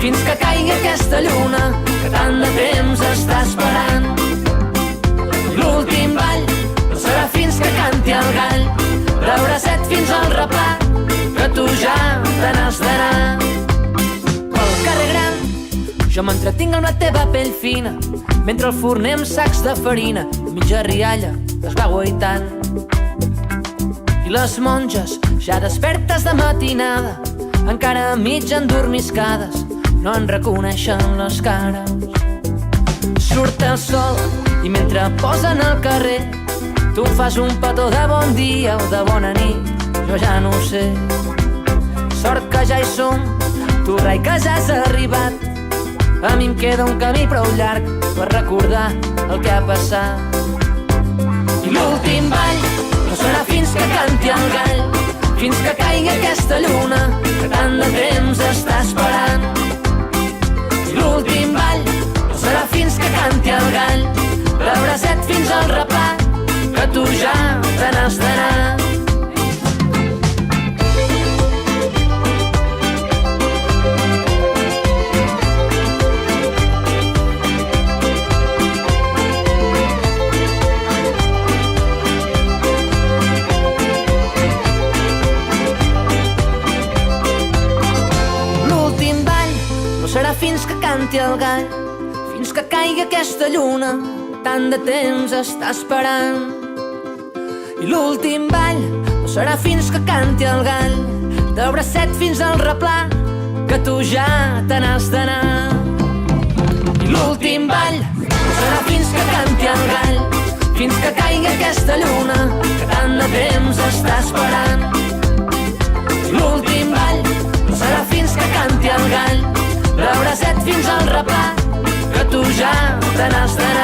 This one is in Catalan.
fins que caigui aquesta lluna que tant de temps està esperant. L'últim ball no serà fins que canti el gall, de bracet fins al replà, que tu ja te n'has d'anar. Pel carrer gran jo m'entretinc amb la teva pell fina, mentre el forner amb sacs de farina mitja rialla es va guaitant. I les monges ja despertes de matinada, encara mig endormiscades, no en reconeixen les cares. Surt el sol i mentre posen al carrer tu fas un petó de bon dia o de bona nit, jo ja no ho sé. Sort que ja hi som, tu rai que ja has arribat, a mi em queda un camí prou llarg per recordar el que ha passat. I l'últim ball no serà fins que canti el gall, fins que caigui aquesta lluna que tant de temps està esperant. I l'últim ball no serà fins que canti el gall, de bracet fins al replà, que tu ja te n'has d'anar. Serà fins que canti el gall, fins que caigui aquesta lluna que tant de temps està esperant. I l'últim ball no serà fins que canti el gall, de bracet fins al replà, que tu ja te n'has d'anar. I l'últim ball no serà fins que canti el gall, fins que caigui aquesta lluna que tant de temps està esperant. I l'últim ball no serà fins que canti el gall, de bracet fins al replà, que tu ja te n'has d'anar.